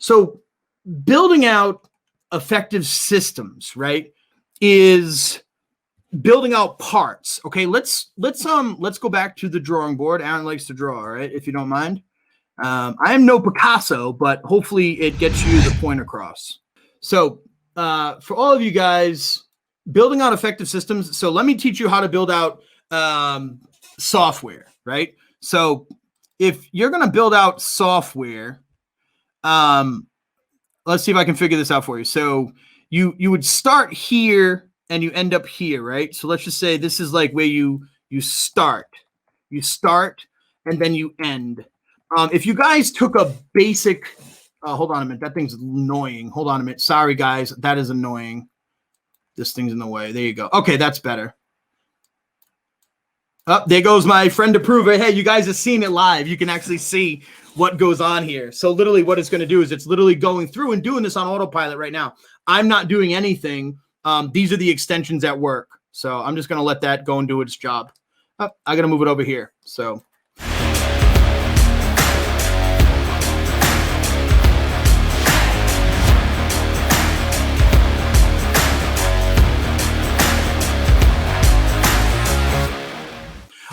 So building out effective systems, right, is building out parts. Okay, let's go back to the drawing board. Aaron likes to draw, all right, if you don't mind. I am no Picasso, but hopefully it gets you the point across. So for all of you guys, building out effective systems. So let me teach you how to build out software, right? So if you're going to build out software, let's see if I can figure this out for you. So you would start here and you end up here, right? So let's just say this is like where you start. You start and then you end. If you guys took a basic, hold on a minute, that thing's annoying. Hold on a minute. Sorry, guys, that is annoying. This thing's in the way. There you go. Okay, that's better. Oh, there goes my friend to prove it. Hey, you guys have seen it live. You can actually see what goes on here. So literally what it's going to do is it's literally going through and doing this on autopilot right now. I'm not doing anything. These are the extensions at work. So I'm just going to let that go and do its job. Oh, I got to move it over here. So.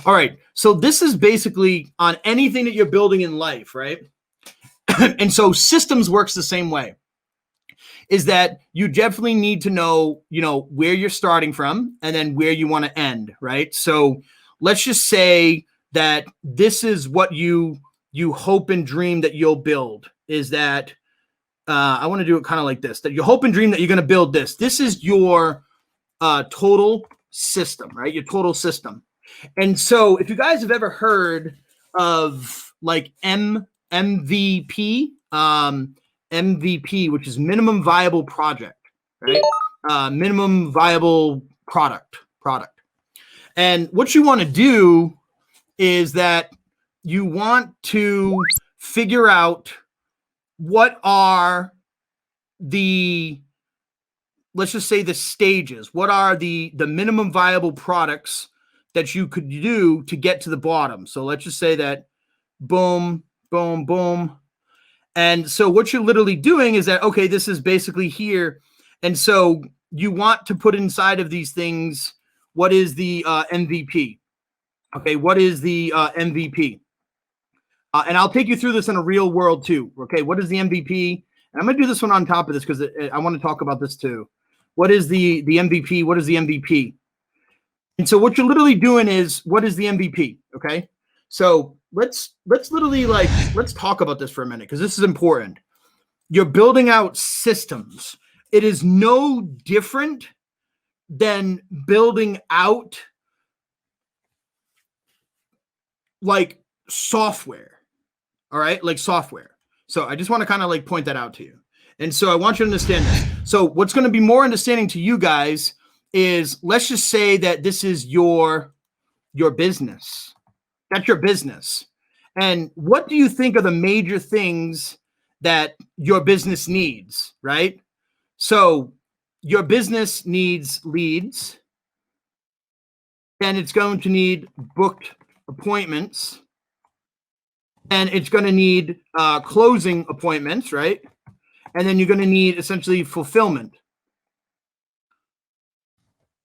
All right, so this is basically on anything that you're building in life, right? And so systems works the same way. Is that you definitely need to know, where you're starting from and then where you want to end, right? So let's just say that this is what you hope and dream that you'll build. Is that I want to do it kind of like this, that you hope and dream that you're going to build this. This is your total system, right? Your total system. And so if you guys have ever heard of like MVP, MVP, which is minimum viable project, right? Minimum viable product. And what you want to do is that you want to figure out what are the, let's just say the stages. What are the minimum viable products that you could do to get to the bottom? So let's just say that boom, boom, boom. And so what you're literally doing is that, okay, this is basically here. And so you want to put inside of these things, what is the MVP? Okay, what is the MVP? And I'll take you through this in a real world too. Okay, what is the MVP? And I'm going to do this one on top of this because I want to talk about this too. What is the MVP? What is the MVP? And so what you're literally doing is, what is the MVP? Okay. So let's literally let's talk about this for a minute because this is important. You're building out systems. It is no different than building out like software. All right. Like software. So I just want to kind of point that out to you. And so I want you to understand this. So what's going to be more understanding to you guys is, let's just say that this is your business. That's your business. And what do you think are the major things that your business needs, right? So your business needs leads, and it's going to need booked appointments, and it's going to need closing appointments, right? And then you're going to need essentially fulfillment.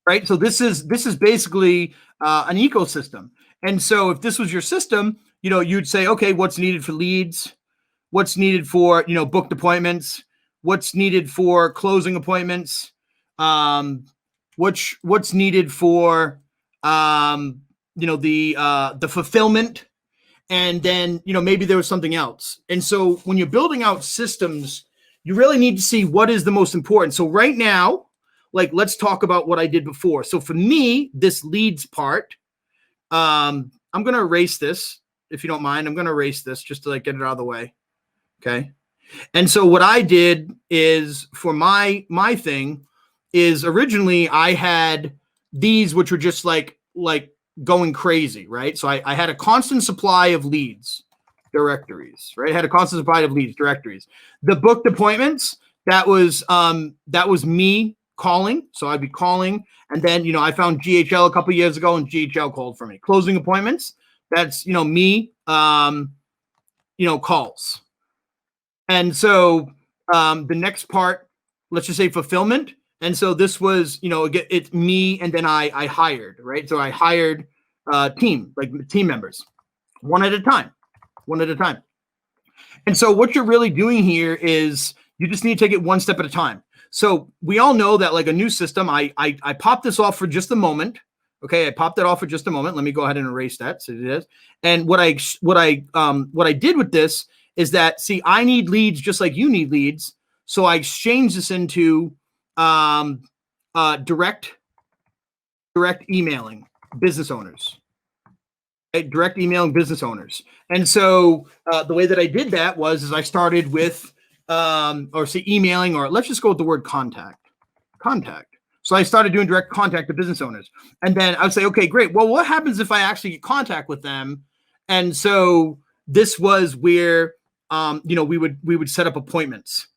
Right. So this is basically an ecosystem. And so if this was your system, you'd say, okay, what's needed for leads? What's needed for, booked appointments? What's needed for closing appointments? What's needed for, the fulfillment? And then, maybe there was something else. And so when you're building out systems, you really need to see what is the most important. So right now, let's talk about what I did before. So for me, this leads part, I'm going to erase this, if you don't mind. I'm going to erase this just to get it out of the way. Okay. And so what I did is, for my thing is, originally I had these, which were just like going crazy, right? So I had a constant supply of leads, directories, right? I had a constant supply of leads, directories. The booked appointments, that was me calling. So I'd be calling, and then, I found GHL a couple of years ago and GHL called for me. Closing appointments, that's, me, calls. And so the next part, let's just say fulfillment. And so this was, it's me, and then I hired, right? So I hired team members, one at a time. And so what you're really doing here is you just need to take it one step at a time. So we all know that like a new system, I popped this off for just a moment. Okay, I popped it off for just a moment. Let me go ahead and erase that. So it is. And what I did with this is that, see, I need leads just like you need leads. So I exchanged this into direct emailing business owners. Direct emailing business owners. And so the way that I did that was I started with emailing, or let's just go with the word contact. So I started doing direct contact to business owners. And then I would say, okay, great. Well, what happens if I actually get contact with them? And so this was where we would set up appointments.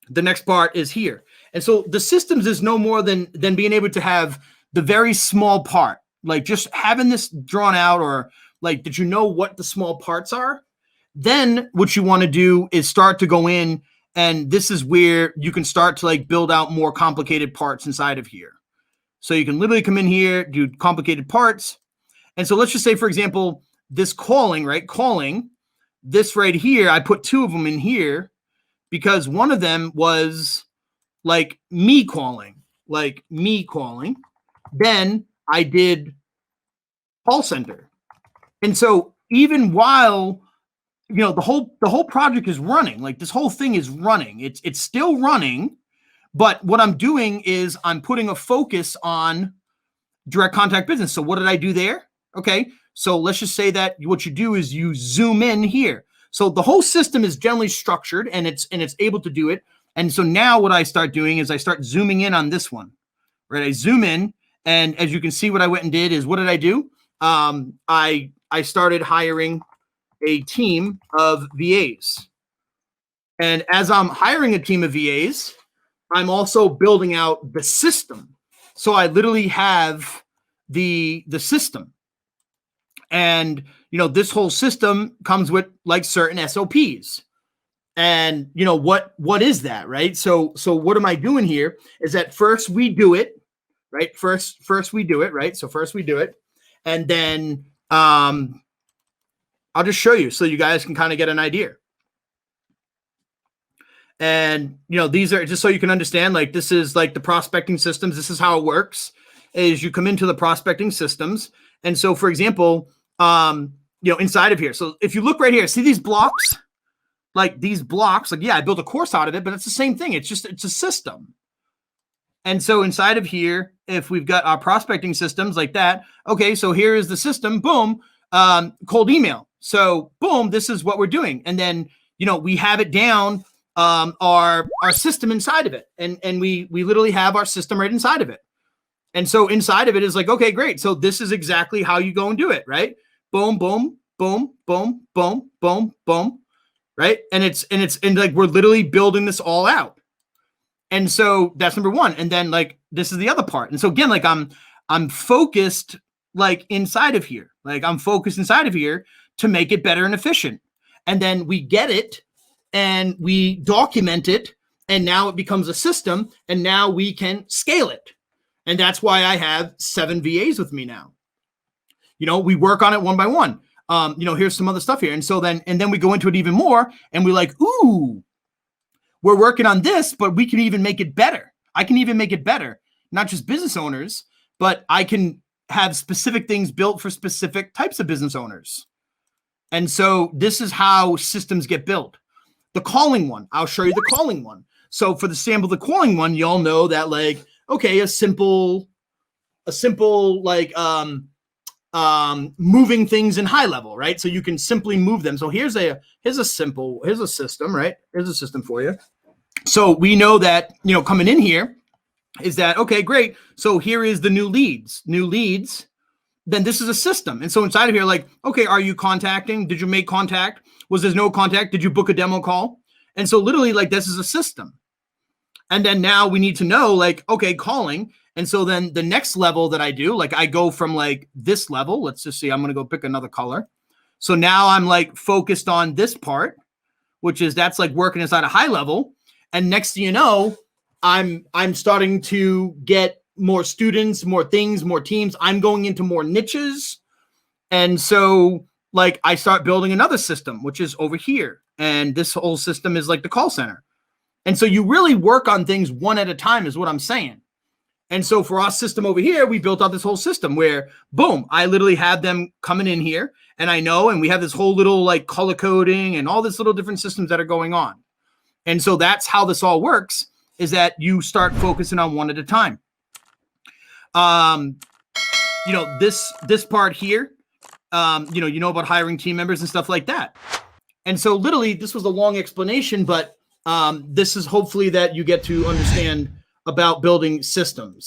The next part is here. And so the systems is no more than being able to have the very small part, like just having this drawn out, or like, did you know what the small parts are? Then what you want to do is start to go in, and this is where you can start to like build out more complicated parts inside of here. So you can literally come in here, do complicated parts. And so let's just say, for example, this calling, right? Calling, this right here, I put two of them in here because one of them was like me calling. Then I did call center. And so even while the whole project is running, like this whole thing is running, it's still running, but what I'm doing is I'm putting a focus on direct contact business. So what did I do there? Okay, so let's just say that what you do is you zoom in here. So the whole system is generally structured, and it's able to do it. And so now what I start doing is I start zooming in on this one, right? I zoom in, and as you can see, what I went and did is, what did I do? I started hiring a team of VAs. And as I'm hiring a team of VAs, I'm also building out the system. So I literally have the system. And, this whole system comes with like certain SOPs. And, what is that, right? So what am I doing here is that first we do it, right? First we do it, right? So first we do it. And then I'll just show you so you guys can kind of get an idea. And, these are just so you can understand, like, this is like the prospecting systems. This is how it works, is you come into the prospecting systems. And so, for example, inside of here. So if you look right here, see these blocks? Like these blocks, like, yeah, I built a course out of it, but it's the same thing. It's a system. And so inside of here, if we've got our prospecting systems like that, okay, so here is the system, boom, cold email. So boom, this is what we're doing. And then, we have it down, our system inside of it. And we literally have our system right inside of it. And so inside of it is like, okay, great. So this is exactly how you go and do it, right? Boom, boom, boom, boom, boom, boom, boom, right? And like, we're literally building this all out. And so that's number one. And then like, this is the other part. And so again, like I'm focused like inside of here, to make it better and efficient. And then we get it and we document it. And now it becomes a system, and now we can scale it. And that's why I have 7 VAs with me now. We work on it one by one. Here's some other stuff here. And so then we go into it even more, and we're like, ooh, we're working on this, but we can even make it better. I can even make it better, not just business owners, but I can have specific things built for specific types of business owners. And so this is how systems get built. The calling one, I'll show you the calling one. So for the sample, the calling one, you all know that, like, okay, a simple like moving things in high level, right? So you can simply move them. So here's a system, right? Here's a system for you. So we know that, coming in here is that, okay, great. So here is the new leads, then this is a system. And so inside of here, like, okay, are you contacting? Did you make contact? Was there no contact? Did you book a demo call? And so literally, like, this is a system. And then now we need to know, like, okay, calling. And so then the next level that I do, like, I go from like this level. Let's just see, I'm going to go pick another color. So now I'm like focused on this part. which is that's like working inside a high level. And next thing you know, I'm starting to get more students, more things, more teams. I'm going into more niches. And so like I start building another system, which is over here. And this whole system is like the call center. And so you really work on things one at a time is what I'm saying. And so for our system over here, we built out this whole system where, boom, I literally have them coming in here and I know, and we have this whole little like color coding and all this little different systems that are going on. And so that's how this all works, is that you start focusing on one at a time. You know, this part here, you know about hiring team members and stuff like that. And so literally this was a long explanation, but this is hopefully that you get to understand about building systems.